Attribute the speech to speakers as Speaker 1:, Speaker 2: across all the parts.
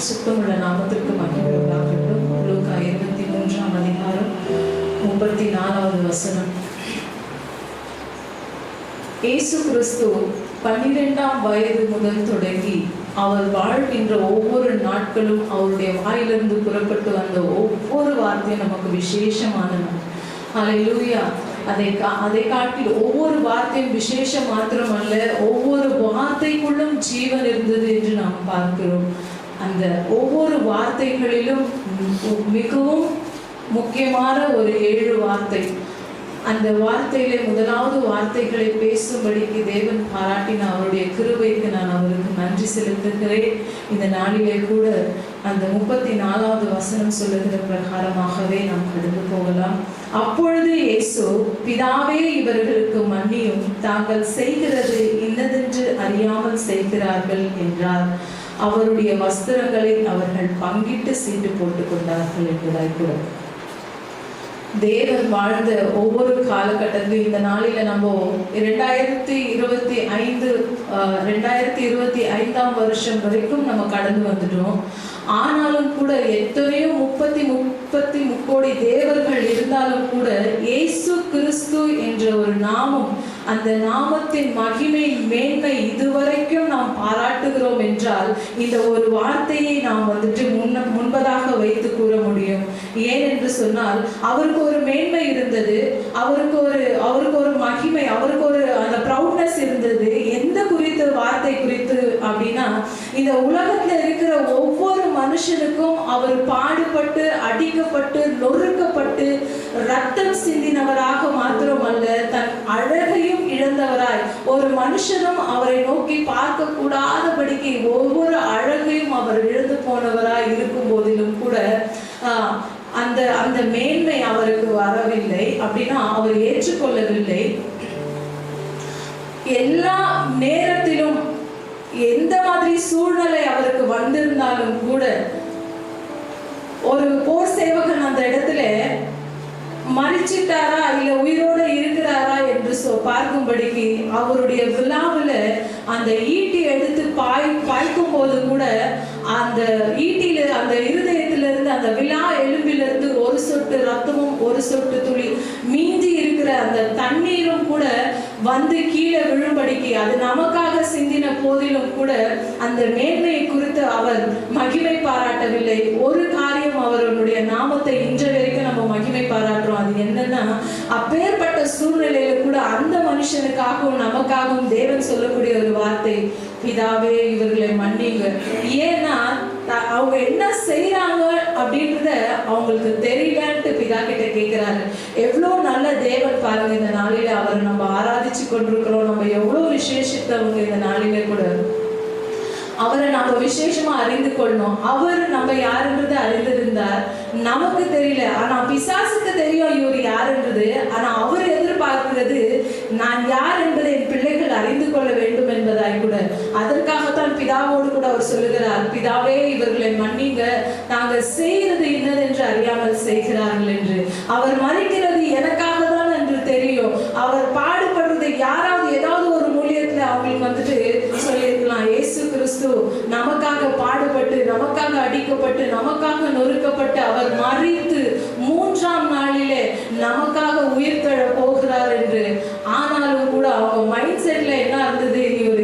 Speaker 1: சுத்தமுள்ள நாமத்திற்கு மகிமை உண்டாகட்டும். லூக்கா 23ஆம் அதிகாரம் 34வது வசனம். இயேசு கிறிஸ்து 12ஆம் வயது முதல் தொடங்கி அவர் வாழ்கின்ற ஒவ்வொரு நாட்களும் அவருடைய வாயிலிருந்து புறப்பட்டு வந்த ஒவ்வொரு வார்த்தையும் நமக்கு விசேஷமானது. ஹல்லேலூயா. அதை காட்டில் ஒவ்வொரு வார்த்தையும் விசேஷம் மாத்திரமல்ல, ஒவ்வொரு வார்த்தைக்குள்ளும் ஜீவன் இருந்தது என்று நாம் பார்க்கிறோம். அந்த ஒவ்வொரு வார்த்தைகளிலும் மிகவும் முக்கியமான ஒரு 7 வார்த்தை. அந்த வார்த்தையிலே முதலாவது வார்த்தைகளை பேசும்படிக்கு தேவன் பாராட்டின அவருடைய கிருபைக்கு நான் அவருக்கு நன்றி செலுத்துகிறேன். இந்த நாளிலே கூட அந்த 34வது வசனம் சொல்லுகிற பிரகாரமாகவே நாம் கடந்து போகலாம். அப்பொழுது இயேசு, பிதாவே இவர்களுக்கு மன்னியும், தாங்கள் செய்கிறது இன்னதென்று அறியாமல் செய்கிறார்கள் என்றார். அவருடைய வஸ்திரங்களை அவர்கள் பங்கிட்டு சீட்டு போட்டுக் கொண்டார்கள் என்பதாய் கூட தேவன் வாழ்ந்த ஒவ்வொரு காலகட்டத்திலும் இந்த நாளில நம்ம 2025ஆம் வருஷம் வரைக்கும் நம்ம கடந்து வந்துட்டோம். ஆனாலும் கூட எத்தனையோ 30 கோடி தேவர்கள் இருந்தாலும் கூட இயேசு கிறிஸ்து என்ற ஒரு நாமம், அந்த நாமத்தின் மகிமை மேன்மை இதுவரைக்கும் நாம் பாராட்டுகிறோம் என்றால் இந்த ஒரு வார்த்தையை நாம் முன்பதாக வைத்து கூற முடியும். ஏன் என்று சொன்னால் அவருக்கு ஒரு மேன்மை இருந்தது, அவருக்கு ஒரு மகிமை, அவருக்கு ஒரு அந்த ப்ரௌட்னஸ் இருந்தது. எந்த குறித்து வார்த்தை குறித்து அப்படின்னா, இந்த உலகத்துல இருக்கிற ஒவ்வொரு மனுஷனுக்கும் அவர் பாடுபட்டு அடிக்கப்பட்டு நொறுக்கப்பட்டு ரத்தம் சிந்தினவராக மாத்திரமல்ல, தன் அழகையும் இழந்தவராய், ஒரு மனுஷனும் அவரை நோக்கி பார்க்க கூடாதபடிக்கு ஒவ்வொரு அழகையும் அவர் இழந்து போனவராய் இருக்கும் போதிலும் கூட அந்த மேன்மை அவருக்கு வரவில்லை. அப்படின்னா அவர் ஏற்றுக்கொள்ளவில்லை. எல்லா நேரத்திலும் எந்த மாதிரி சூழ்நிலை அவருக்கு வந்திருந்தாலும் கூட ஒரு போர் சேவகன் அந்த இடத்துல மரிச்சிட்டாரா இல்ல உயிரோட இருக்கிறாரா என்று பார்க்கும்படிக்கு அவருடைய விழாவில் அந்த ஈட்டி எடுத்து பாய்க்கும் போது கூட அந்த ஈட்டியில அந்த இருதயத்திலிருந்து அந்த விழா எலும்பிலிருந்து ஒரு சொட்டு ரத்தமும் ஒரு சொட்டு துளி மீந்தி இருக்கிற அந்த தண்ணீரும் கூட வந்து கீழே விழும்படிக்கு அது நமக்காக சிந்தின போதிலும் கூட அந்த மேன்மையை குறித்து அவர் மகிமை பாராட்டவில்லை. ஒரு காரியம், அவருடைய நாமத்தை இன்று வரைக்கும் நம்ம மகிமை பாராட்டுறோம். அது என்னன்னா, அப்பேற்பட்ட சூழ்நிலையில கூட அந்த மனுஷனுக்காகவும் நமக்காகவும் தேவன் சொல்லக்கூடிய ஒரு வார்த்தை, பிதாவே இவர்களை மன்னிங்க. ஏன்னா அவங்க என்ன செய்யறாங்க அப்படின்றத அவங்களுக்கு தெரியலன்ட்டு பிதா கிட்ட கேட்கிறாரு. எவ்வளவு நல்ல தேவன் பாருங்க. இந்த நாளில அவரை நம்ம ஆராதிச்சு கொண்டிருக்கிறோம். நம்ம எவ்வளவு விசேஷித்தவங்க இந்த நாளில கூட அவரை நம்ம விசேஷமா அறிந்து கொள்ளணும். அவர் நம்ம யாருன்றது அறிந்திருந்தார், நமக்கு தெரியல. ஆனா பிசாசுக்கு தெரியும் இவர் யாருன்றது. ஆனா அவர் எதிர்பார்க்கிறது நான் யார் என்பதை என் பிள்ளைகள் அறிந்து கொள்ள வேண்டும் என்பதாய் கூட. அதற்காகத்தான் பிதாவோடு கூட அவர் சொல்லுகிறார், பிதாவே இவர்களை மன்னிங்க, நாங்கள் செய்கிறது இன்னதென்று அறியாமல் செய்கிறார்கள் என்று. அவர் மறிக்கிறது எனக்காக தான் என்று தெரியும். அவர் பாடுபடுறது யாராவது ஏதாவது ஒரு மூலியத்துல அவங்களுக்கு சொல்லியிருக்கலாம், இயேசு கிறிஸ்து நமக்காக பாடுபட்டு நமக்காக அடிக்கப்பட்டு நமக்காக நொறுக்கப்பட்டு அவர் மரித்து 3ஆம் நாளிலே நமக்காக உயிர் தழ போகிறார் என்று. ஆனாலும் கூட அவங்க மைண்ட் செட்ல என்ன இருந்தது, இவர்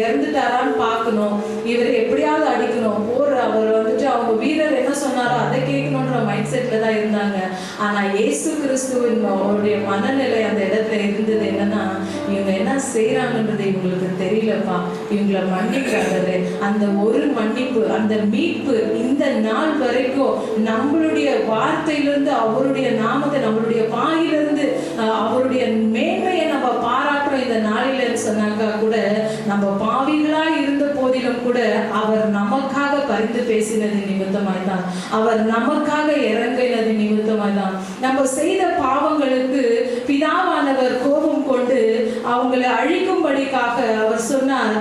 Speaker 1: இறந்துட்டாரான்னு பார்க்கணும், அடிக்கணும், இவரை எப்படியாவது அடிக்கணும், அவர் வந்துட்டு அவங்க வீரர் என்ன சொன்னாரோ அதை கேட்கணுன்ற மைண்ட் செட்ல தான் இருந்தாங்க. ஆனா இயேசு கிறிஸ்துவின் அவருடைய மனநிலை அந்த இடத்துல இருந்தது என்னன்னா, இவங்க என்ன செய்யறாங்கன்றது இவங்களுக்கு தெரியலப்பா, இவங்களை மன்னிக்காதது. அந்த ஒரு மன்னிப்பு, அந்த மீட்பு இந்த நாள் வரைக்கும் நம்மளுடைய வார்த்தையிலிருந்து அவருடைய நாமத்தை, நம்மளுடைய வாயிலிருந்து அவருடைய மேன்மையை நம்ம பாராட்டுறோம் இந்த நாளில் சொன்னாக்கா கூட, நம்ம பாவிகளா இருந்த போதிலும் கூட அவர் நமக்காக பரிந்து பேசினது நிமித்தமாய் தான், அவர் நமக்காக இறங்கினது நிமித்தமாய் தான். நம்ம செய்த பாவங்களுக்கு பிதாவானவர் கோபம் கொண்டு அவங்களை அழிக்கும்படிக்காக அவர் சொன்னார்,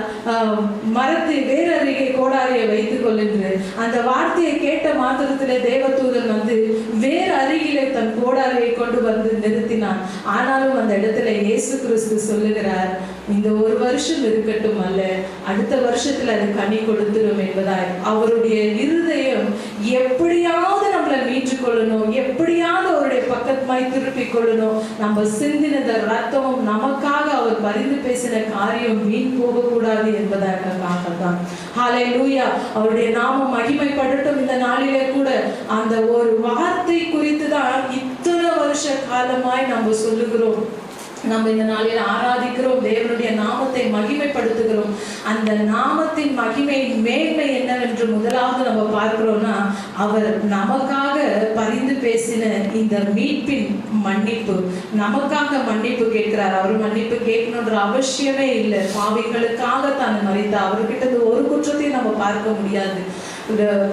Speaker 1: மரத்தை வேற அருகே கோடாரியை வைத்துக் கொள்ளுங்க. அந்த வார்த்தையை கேட்ட மாத்திரத்திலே தேவதூதன் வந்து வேற அருகிலே தன் கோடாரியை கொண்டு வந்து நிறுத்தினான். ஆனாலும் அந்த இடத்துல இயேசு கிறிஸ்து சொல்லுகிறார், இந்த ஒரு வருஷம் இருக்கட்டும் அல்ல, அடுத்த வருஷத்துல அது கனி கொடுத்துரும் என்பதாய். அவருடைய இருதயம் எப்படியாவது நம்மளை மீட்டு கொள்ளணும், எப்படியாவது அவருடைய பக்கமாய் திருப்பி கொள்ளணும். நம்ம சிந்தின ரத்தமும் நமக்காக அவர் பரிந்து பேசின காரியம் வீண் போகக்கூடாது என்பதற்காக தான். ஹல்லேலூயா, அவருடைய நாமம் மகிமைப்படட்டும். இந்த நாளிலே கூட அந்த ஒரு வார்த்தை குறித்து தான் இத்தனை வருஷ காலமாய் நம்ம சொல்லுகிறோம். நம்ம இந்த நாளில் ஆராதிக்கிறோம், தேவனுடைய நாமத்தை மகிமைப்படுத்துகிறோம். அந்த நாமத்தின் மகிமை மேன்மை என்னவென்று முதலாவது நம்ம பார்க்கிறோம்னா, அவர் நமக்காக பரிந்து பேசின இந்த மீட்பின் மன்னிப்பு, நமக்காக மன்னிப்பு கேட்கிறார். அவர் மன்னிப்பு கேட்கணுன்ற அவசியமே இல்லை, பாவிகளுக்காக தான் மறித்தார். அவர்கிட்ட ஒரு குற்றத்தையும் நம்ம பார்க்க முடியாது.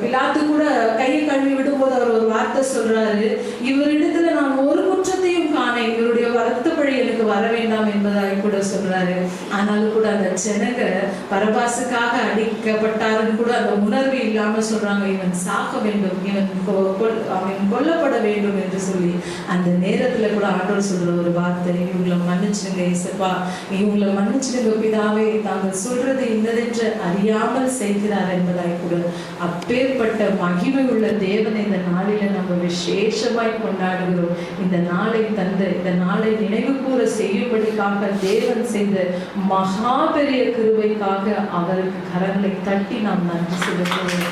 Speaker 1: பிலாத்து கூட கையை கழுவி விடும்போது அவர் ஒரு வார்த்தை சொல்றாரு, இவரிடத்துல நான் ஒரு குற்றத்தையும் காணேன், இவருடைய வருத்தப்படி எனக்கு வர வேண்டாம் என்பதாக கூட சொல்றாரு. ஆனாலும் கூட அந்த ஜனங்க பரபாசுக்காக அடிக்கப்பட்டாருன்னு கூட அந்த உணர்வு இல்லாம சொல்றாங்க, இவன் சாக வேண்டும், அவன் கொல்லப்பட வேண்டும் என்று சொல்லி. அந்த நேரத்துல கூட ஆண்டவர் சொல்ற ஒரு வார்த்தை, இவங்களை மன்னிச்சுங்க இயேசுப்பா, இவங்களை மன்னிச்சுங்க பிதாவே, தாங்கள் சொல்றது இன்னதென்று அறியாமல் செய்கிறார் என்பதாய் கூட. அப்பேற்பட்ட மகிமை உள்ள தேவனை இந்த நாளில நம்ம விசேஷமாய் கொண்டாடுகிறோம். இந்த நாளை தந்து இந்த நாளை நினைவு கூற செய்யும்படிக்காக தேவன் செய்த மகா பெரிய கிருபைக்காக அவருக்கு கரங்களை தட்டி நாம் நன்றி செலுத்துவோம்.